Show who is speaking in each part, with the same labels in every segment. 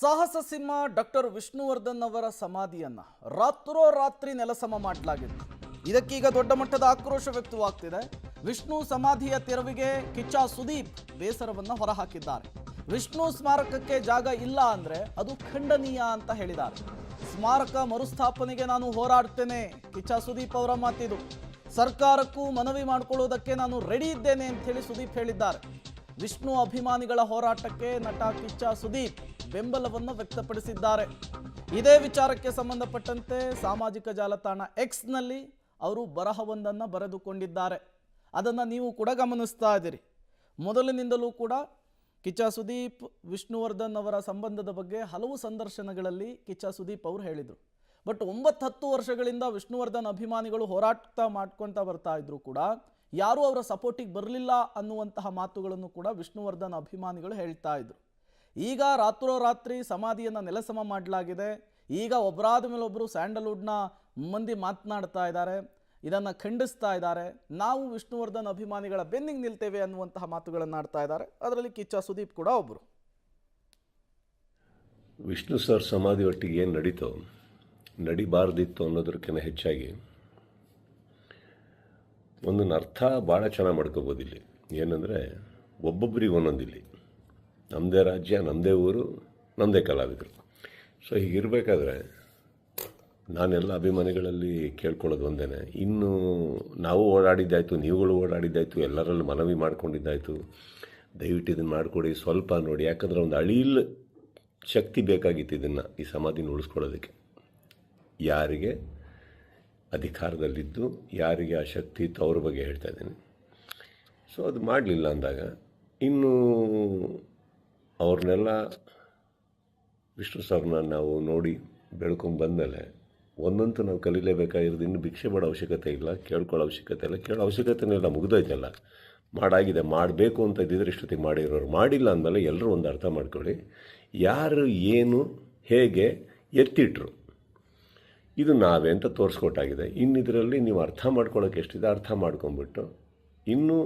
Speaker 1: ಸಾಹಸ ಸಿಂಹ ಡಾಕ್ಟರ್ ವಿಷ್ಣುವರ್ಧನ್ ಅವರ ಸಮಾಧಿಯನ್ನ ರಾತ್ರೋರಾತ್ರಿ ನೆಲಸಮ ಮಾಡಲಾಗಿತ್ತು. ಇದಕ್ಕೀಗ ದೊಡ್ಡ ಮಟ್ಟದ ಆಕ್ರೋಶ ವ್ಯಕ್ತವಾಗ್ತಿದೆ. ವಿಷ್ಣು ಸಮಾಧಿಯ ತೆರವಿಗೆ ಕಿಚ್ಚ ಸುದೀಪ್ ಬೇಸರವನ್ನ ಹೊರಹಾಕಿದ್ದಾರೆ. ವಿಷ್ಣು ಸ್ಮಾರಕಕ್ಕೆ ಜಾಗ ಇಲ್ಲ ಅಂದ್ರೆ ಅದು ಖಂಡನೀಯ ಅಂತ ಹೇಳಿದ್ದಾರೆ. ಸ್ಮಾರಕ ಮರುಸ್ಥಾಪನೆಗೆ ನಾನು ಹೋರಾಡ್ತೇನೆ, ಕಿಚ್ಚ ಸುದೀಪ್ ಅವರ ಮಾತಿದು. ಸರ್ಕಾರಕ್ಕೂ ಮನವಿ ಮಾಡಿಕೊಳ್ಳೋದಕ್ಕೆ ನಾನು ರೆಡಿ ಇದ್ದೇನೆ ಅಂತ ಹೇಳಿ ಸುದೀಪ್ ಹೇಳಿದ್ದಾರೆ. ವಿಷ್ಣು ಅಭಿಮಾನಿಗಳ ಹೋರಾಟಕ್ಕೆ ನಟ ಕಿಚ್ಚ ಸುದೀಪ್ ಬೆಂಬಲವನ್ನು ವ್ಯಕ್ತಪಡಿಸಿದ್ದಾರೆ. ಇದೇ ವಿಚಾರಕ್ಕೆ ಸಂಬಂಧಪಟ್ಟಂತೆ ಸಾಮಾಜಿಕ ಜಾಲತಾಣ ಎಕ್ಸ್ನಲ್ಲಿ ಅವರು ಬರಹವೊಂದನ್ನು ಬರೆದುಕೊಂಡಿದ್ದಾರೆ. ಅದನ್ನು ನೀವು ಕೂಡ ಗಮನಿಸ್ತಾ ಇದ್ದೀರಿ. ಮೊದಲಿನಿಂದಲೂ ಕೂಡ ಕಿಚ್ಚ ಸುದೀಪ್ ವಿಷ್ಣುವರ್ಧನ್ ಅವರ ಸಂಬಂಧದ ಬಗ್ಗೆ ಹಲವು ಸಂದರ್ಶನಗಳಲ್ಲಿ ಕಿಚ್ಚ ಸುದೀಪ್ ಅವರು ಹೇಳಿದರು. ಬಟ್ 9-10 ವರ್ಷಗಳಿಂದ ವಿಷ್ಣುವರ್ಧನ್ ಅಭಿಮಾನಿಗಳು ಹೋರಾಟ ಮಾಡ್ಕೊತಾ ಬರ್ತಾ ಇದ್ರು ಕೂಡ ಯಾರೂ ಅವರ ಸಪೋರ್ಟಿಗೆ ಬರಲಿಲ್ಲ ಅನ್ನುವಂತಹ ಮಾತುಗಳನ್ನು ಕೂಡ ವಿಷ್ಣುವರ್ಧನ್ ಅಭಿಮಾನಿಗಳು ಹೇಳ್ತಾ ಇದ್ರು. ಈಗ ರಾತ್ರೋರಾತ್ರಿ ಸಮಾಧಿಯನ್ನು ನೆಲಸಮ ಮಾಡಲಾಗಿದೆ. ಈಗ ಒಬ್ಬರಾದ ಮೇಲೆ ಒಬ್ಬರು ಸ್ಯಾಂಡಲ್ವುಡ್ನ ಮಂದಿ ಮಾತನಾಡ್ತಾ ಇದ್ದಾರೆ, ಇದನ್ನು ಖಂಡಿಸ್ತಾ ಇದ್ದಾರೆ. ನಾವು ವಿಷ್ಣುವರ್ಧನ್ ಅಭಿಮಾನಿಗಳ ಬೆನ್ನಿಗೆ ನಿಲ್ತೇವೆ ಅನ್ನುವಂತಹ ಮಾತುಗಳನ್ನು ಆಡ್ತಾ ಇದ್ದಾರೆ. ಅದರಲ್ಲಿ ಕಿಚ್ಚ ಸುದೀಪ್ ಕೂಡ ಒಬ್ಬರು.
Speaker 2: ವಿಷ್ಣು ಸರ್ ಸಮಾಧಿ ಒಟ್ಟಿಗೆ ಏನು ನಡೀತೋ ನಡಿಬಾರ್ದಿತ್ತು ಅನ್ನೋದಕ್ಕಿಂತ ಹೆಚ್ಚಾಗಿ ಒಂದನ್ನು ಅರ್ಥ ಭಾಳ ಚೆನ್ನಾಗಿ ಮಾಡ್ಕೋಬೋದು. ಇಲ್ಲಿ ಏನಂದರೆ ಒಬ್ಬೊಬ್ಬರಿಗೆ ಒಂದೊಂದಿಲ್ಲಿ ನಮ್ಮದೇ ರಾಜ್ಯ, ನಮ್ಮದೇ ಊರು, ನಮ್ಮದೇ ಕಲಾವಿದರು. ಸೊ ಹೀಗಿರಬೇಕಾದ್ರೆ ನಾನೆಲ್ಲ ಅಭಿಮಾನಿಗಳಲ್ಲಿ ಕೇಳ್ಕೊಳ್ಳೋದು ಒಂದೇ, ಇನ್ನು ನಾವು ಓಡಾಡಿದ್ದಾಯಿತು, ನೀವುಗಳು ಓಡಾಡಿದ್ದಾಯಿತು, ಎಲ್ಲರಲ್ಲೂ ಮನವಿ ಮಾಡ್ಕೊಂಡಿದ್ದಾಯಿತು, ದಯವಿಟ್ಟು ಇದನ್ನು ಮಾಡಿಕೊಡಿ, ಸ್ವಲ್ಪ ನೋಡಿ. ಯಾಕಂದರೆ ಒಂದು ಅಳಿಲ್ ಶಕ್ತಿ ಬೇಕಾಗಿತ್ತು ಇದನ್ನು, ಈ ಸಮಾಧಿನ ಉಳಿಸ್ಕೊಳ್ಳೋದಕ್ಕೆ. ಯಾರಿಗೆ ಅಧಿಕಾರದಲ್ಲಿದ್ದು ಯಾರಿಗೆ ಆ ಶಕ್ತಿ ಇತ್ತು ಅವ್ರ ಬಗ್ಗೆ ಹೇಳ್ತಾ ಇದ್ದೀನಿ. ಸೊ ಅದು ಮಾಡಲಿಲ್ಲ ಅಂದಾಗ ಇನ್ನು ಅವ್ರನ್ನೆಲ್ಲ ವಿಷ್ಣು ಸರ್ನ ನಾವು ನೋಡಿ ಬೆಳ್ಕೊಂಡು ಬಂದಮೇಲೆ ಒಂದಂತೂ ನಾವು ಕಲೀಲೇಬೇಕಾಗಿರೋದು. ಇನ್ನು ಭಿಕ್ಷೆ ಬೇಡ ಅವಶ್ಯಕತೆ ಇಲ್ಲ, ಕೇಳ್ಕೊಳ್ಳೋ ಅವಶ್ಯಕತೆ ಇಲ್ಲ, ಕೇಳೋ ಅವಶ್ಯಕತೆನೇ ಇಲ್ಲ, ಮುಗಿದೋಯ್ತಲ್ಲ. ಮಾಡಾಗಿದೆ, ಮಾಡಬೇಕು ಅಂತ ಇದ್ದಿದ್ರೆ ಇಷ್ಟೊತ್ತಿಗೆ ಮಾಡಿರೋರು. ಮಾಡಿಲ್ಲ ಅಂದಮೇಲೆ ಎಲ್ಲರೂ ಒಂದು ಅರ್ಥ ಮಾಡ್ಕೊಳ್ಳಿ, ಯಾರು ಏನು ಹೇಗೆ ಎತ್ತಿಟ್ರು ಇದು ನಾವೇ ಅಂತ ತೋರಿಸ್ಕೊಟ್ಟಾಗಿದೆ. ಇನ್ನಿದರಲ್ಲಿ ನೀವು ಅರ್ಥ ಮಾಡ್ಕೊಳ್ಳೋಕೆ ಎಷ್ಟಿದೆ ಅರ್ಥ ಮಾಡ್ಕೊಂಬಿಟ್ಟು ಇನ್ನು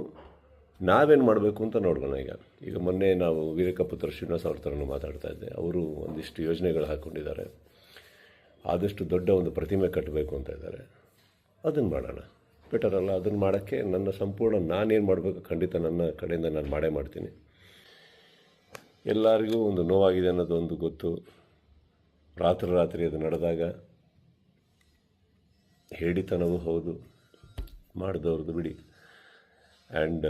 Speaker 2: ನಾವೇನು ಮಾಡಬೇಕು ಅಂತ ನೋಡೋಣ. ಈಗ ಮೊನ್ನೆ ನಾವು ವೀರಕಪುತ್ರ ಶ್ರೀನಿವಾಸ ಅವ್ರ ಥರನೂ ಮಾತಾಡ್ತಾ ಇದ್ದೆ. ಅವರು ಒಂದಿಷ್ಟು ಯೋಜನೆಗಳು ಹಾಕ್ಕೊಂಡಿದ್ದಾರೆ. ಆದಷ್ಟು ದೊಡ್ಡ ಒಂದು ಪ್ರತಿಮೆ ಕಟ್ಟಬೇಕು ಅಂತ ಇದ್ದಾರೆ. ಅದನ್ನು ಮಾಡೋಣ, ಬೆಟರ್ ಅಲ್ಲ? ಅದನ್ನು ಮಾಡೋಕ್ಕೆ ನನ್ನ ಸಂಪೂರ್ಣ ನಾನೇನು ಮಾಡಬೇಕು ಖಂಡಿತ ನನ್ನ ಕಡೆಯಿಂದ ನಾನು ಮಾಡೇ ಮಾಡ್ತೀನಿ. ಎಲ್ಲರಿಗೂ ಒಂದು ನೋವಾಗಿದೆ ಅನ್ನೋದು ಒಂದು ಗೊತ್ತು. ರಾತ್ರಿ ಅದು ನಡೆದಾಗ ಹೇಳಿತನವೂ ಹೌದು, ಮಾಡಿದವ್ರದ್ದು ಬಿಡಿ. ಆ್ಯಂಡ್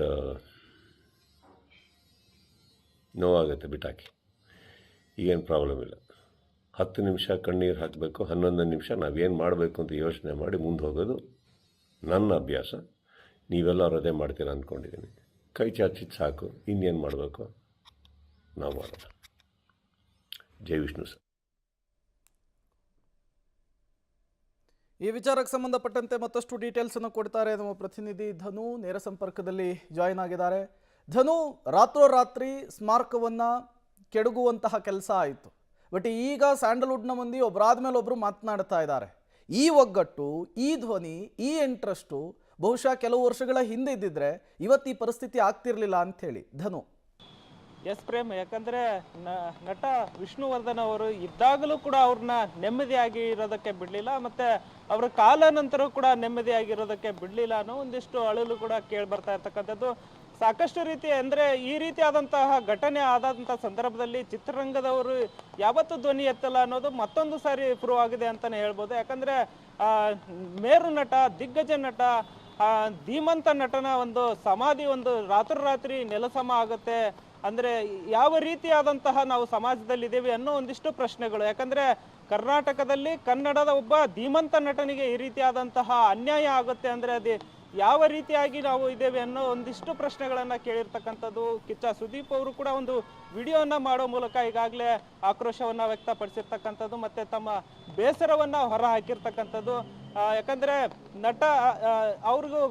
Speaker 2: ನೋವಾಗುತ್ತೆ, ಬಿಟ್ಟಾಕಿ, ಈಗೇನು ಪ್ರಾಬ್ಲಮ್ ಇಲ್ಲ. 10 ನಿಮಿಷ ಕಣ್ಣೀರು ಹಾಕಬೇಕು, 11 ನಿಮಿಷ ನಾವೇನು ಮಾಡಬೇಕು ಅಂತ ಯೋಚನೆ ಮಾಡಿ ಮುಂದೆ ಹೋಗೋದು ನನ್ನ ಅಭ್ಯಾಸ. ನೀವೆಲ್ಲರೂ ಅದೇ ಮಾಡ್ತೀರ ಅಂದ್ಕೊಂಡಿದ್ದೀನಿ. ಕೈ ಚಾಚಿದ್ದು ಸಾಕು, ಇನ್ನೇನು ಮಾಡಬೇಕು ನಾವು ಮಾಡೋಣ. ಜೈ ವಿಷ್ಣು ಸರ್.
Speaker 1: ಈ ವಿಚಾರಕ್ಕೆ ಸಂಬಂಧಪಟ್ಟಂತೆ ಮತ್ತಷ್ಟು ಡೀಟೇಲ್ಸನ್ನು ಕೊಡ್ತಾರೆ ನಮ್ಮ ಪ್ರತಿನಿಧಿ ಧನು. ನೇರ ಸಂಪರ್ಕದಲ್ಲಿ ಜಾಯಿನ್ ಆಗಿದ್ದಾರೆ. ಧನು, ರಾತ್ರೋರಾತ್ರಿ ಸ್ಮಾರಕವನ್ನು ಕೆಡಗುವಂತಹ ಕೆಲಸ ಆಯಿತು. ಬಟ್ ಈಗ ಸ್ಯಾಂಡಲ್ವುಡ್ನ ಮಂದಿ ಒಬ್ಬರಾದ ಮೇಲೆ ಒಬ್ಬರು ಮಾತನಾಡ್ತಾ ಇದ್ದಾರೆ. ಈ ಒಗ್ಗಟ್ಟು, ಈ ಧ್ವನಿ, ಈ ಇಂಟ್ರೆಸ್ಟು ಬಹುಶಃ ಕೆಲವು ವರ್ಷಗಳ ಹಿಂದೆ ಇದ್ದಿದ್ರೆ ಇವತ್ತು ಈ ಪರಿಸ್ಥಿತಿ ಆಗ್ತಿರ್ಲಿಲ್ಲ ಅಂಥೇಳಿ. ಧನು.
Speaker 3: ಎಸ್ ಪ್ರೇಮ್, ಯಾಕಂದರೆ ನಟ ವಿಷ್ಣುವರ್ಧನ್ ಅವರು ಇದ್ದಾಗಲೂ ಕೂಡ ಅವ್ರನ್ನ ನೆಮ್ಮದಿಯಾಗಿ ಇರೋದಕ್ಕೆ ಬಿಡಲಿಲ್ಲ, ಮತ್ತು ಅವರ ಕಾಲ ನಂತರ ಕೂಡ ನೆಮ್ಮದಿಯಾಗಿರೋದಕ್ಕೆ ಬಿಡಲಿಲ್ಲ ಅನ್ನೋ ಒಂದಿಷ್ಟು ಅಳಲು ಕೂಡ ಕೇಳಿ ಬರ್ತಾ ಇರ್ತಕ್ಕಂಥದ್ದು. ಸಾಕಷ್ಟು ರೀತಿ ಅಂದರೆ ಈ ರೀತಿಯಾದಂತಹ ಘಟನೆ ಆದಂಥ ಸಂದರ್ಭದಲ್ಲಿ ಚಿತ್ರರಂಗದವರು ಯಾವತ್ತೂ ಧ್ವನಿ ಎತ್ತಲ್ಲ ಅನ್ನೋದು ಮತ್ತೊಂದು ಸಾರಿ ಪ್ರೂವ್ ಆಗಿದೆ ಅಂತಲೇ ಹೇಳ್ಬೋದು. ಯಾಕಂದರೆ ಮೇರು ನಟ, ದಿಗ್ಗಜ ನಟ, ಧೀಮಂತ ನಟನ ಒಂದು ಸಮಾಧಿ ಒಂದು ರಾತ್ರೋರಾತ್ರಿ ನೆಲಸಮ ಆಗುತ್ತೆ ಅಂದರೆ ಯಾವ ರೀತಿಯಾದಂತಹ ನಾವು ಸಮಾಜದಲ್ಲಿದ್ದೇವೆ ಅನ್ನೋ ಒಂದಿಷ್ಟು ಪ್ರಶ್ನೆಗಳು. ಯಾಕಂದರೆ ಕರ್ನಾಟಕದಲ್ಲಿ ಕನ್ನಡದ ಒಬ್ಬ ಧೀಮಂತ ನಟನಿಗೆ ಈ ರೀತಿಯಾದಂತಹ ಅನ್ಯಾಯ ಆಗುತ್ತೆ ಅಂದರೆ ಅದು ಯಾವ ರೀತಿಯಾಗಿ ನಾವು ಇದ್ದೇವೆ ಅನ್ನೋ ಒಂದಿಷ್ಟು ಪ್ರಶ್ನೆಗಳನ್ನು ಕೇಳಿರ್ತಕ್ಕಂಥದ್ದು. ಕಿಚ್ಚ ಸುದೀಪ್ ಅವರು ಕೂಡ ಒಂದು ವಿಡಿಯೋವನ್ನು ಮಾಡೋ ಮೂಲಕ ಈಗಾಗಲೇ ಆಕ್ರೋಶವನ್ನು ವ್ಯಕ್ತಪಡಿಸಿರ್ತಕ್ಕಂಥದ್ದು ಮತ್ತು ತಮ್ಮ ಬೇಸರವನ್ನು ಹೊರ ಹಾಕಿರ್ತಕ್ಕಂಥದ್ದು. ಯಾಕಂದರೆ ನಟ ಅವ್ರಿಗೂ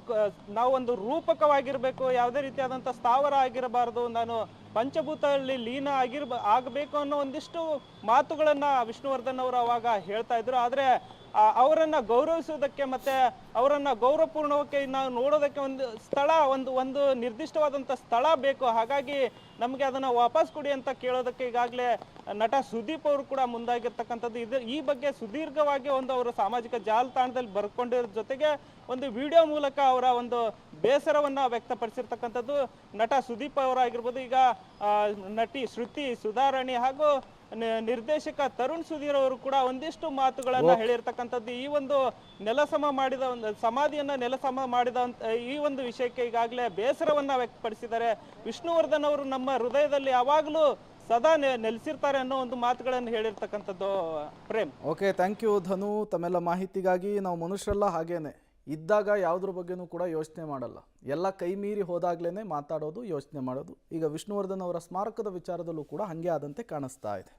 Speaker 3: ನಾವೊಂದು ರೂಪಕವಾಗಿರಬೇಕು, ಯಾವುದೇ ರೀತಿಯಾದಂಥ ಸ್ಥಾವರ ಆಗಿರಬಾರ್ದು, ನಾನು ಪಂಚಭೂತದಲ್ಲಿ ಲೀನ ಆಗಬೇಕು ಅನ್ನೋ ಒಂದಿಷ್ಟು ಮಾತುಗಳನ್ನ ವಿಷ್ಣುವರ್ಧನ್ ಅವರು ಅವಾಗ ಹೇಳ್ತಾ ಇದ್ರು. ಆದರೆ ಅವರನ್ನ ಗೌರವಿಸೋದಕ್ಕೆ ಮತ್ತೆ ಅವರನ್ನ ಗೌರವಪೂರ್ಣವಾಗಿ ನಾವು ನೋಡೋದಕ್ಕೆ ಒಂದು ಸ್ಥಳ, ಒಂದು ನಿರ್ದಿಷ್ಟವಾದಂಥ ಸ್ಥಳ ಬೇಕು. ಹಾಗಾಗಿ ನಮಗೆ ಅದನ್ನ ವಾಪಸ್ ಕೊಡಿ ಅಂತ ಕೇಳೋದಕ್ಕೆ ಈಗಾಗಲೇ ನಟ ಸುದೀಪ್ ಅವರು ಕೂಡ ಮುಂದಾಗಿರ್ತಕ್ಕಂಥದ್ದು. ಈ ಬಗ್ಗೆ ಸುದೀರ್ಘವಾಗಿ ಅವರ ಸಾಮಾಜಿಕ ಜಾಲತಾಣದಲ್ಲಿ ಬರ್ಕೊಂಡಿರೋ ಜೊತೆಗೆ ಒಂದು ವಿಡಿಯೋ ಮೂಲಕ ಅವರ ಒಂದು ಬೇಸರವನ್ನ ವ್ಯಕ್ತಪಡಿಸಿರ್ತಕ್ಕಂಥದ್ದು ನಟ ಸುದೀಪ್ ಅವರಾಗಿರ್ಬೋದು. ಈಗ ನಟಿ ಶ್ರುತಿ ಸುಧಾರಾಣಿ ಹಾಗೂ ನಿರ್ದೇಶಕ ತರುಣ್ ಸುಧೀರ್ ಅವರು ಕೂಡ ಒಂದಿಷ್ಟು ಮಾತುಗಳನ್ನ ಹೇಳಿರ್ತಕ್ಕಂಥದ್ದು. ಈ ಒಂದು ನೆಲಸಮ ಮಾಡಿದ ಒಂದು ಸಮಾಧಿಯನ್ನ ನೆಲಸಮ ಮಾಡಿದ ಈ ಒಂದು ವಿಷಯಕ್ಕೆ ಈಗಾಗಲೇ ಬೇಸರವನ್ನ ವ್ಯಕ್ತಪಡಿಸಿದ್ದಾರೆ. ವಿಷ್ಣುವರ್ಧನ್ ಅವರು ನಮ್ಮ ಹೃದಯದಲ್ಲಿ ಯಾವಾಗಲೂ ಸದಾ ನೆಲೆಸಿರ್ತಾರೆ ಅನ್ನೋ ಒಂದು ಮಾತುಗಳನ್ನು ಹೇಳಿರ್ತಕ್ಕಂಥದ್ದು. ಪ್ರೇಮ್,
Speaker 1: ಓಕೆ, ಥ್ಯಾಂಕ್ ಯು ಧನು. ತಮ್ಮೆಲ್ಲ ಮಾಹಿತಿಗಾಗಿ. ನಾವು ಮನುಷ್ಯರೆಲ್ಲ ಹಾಗೇನೆ ಇದ್ದಾಗ ಯಾವುದ್ರ ಬಗ್ಗೆನೂ ಕೂಡ ಯೋಚನೆ ಮಾಡಲ್ಲ, ಎಲ್ಲ ಕೈ ಮೀರಿ ಹೋದಾಗ್ಲೇ ಮಾತಾಡೋದು, ಯೋಚನೆ ಮಾಡೋದು. ಈಗ ವಿಷ್ಣುವರ್ಧನ್ ಅವರ ಸ್ಮಾರಕದ ವಿಚಾರದಲ್ಲೂ ಕೂಡ ಹಾಗೆ ಆದಂತೆ ಕಾಣಿಸ್ತಾ ಇದೆ.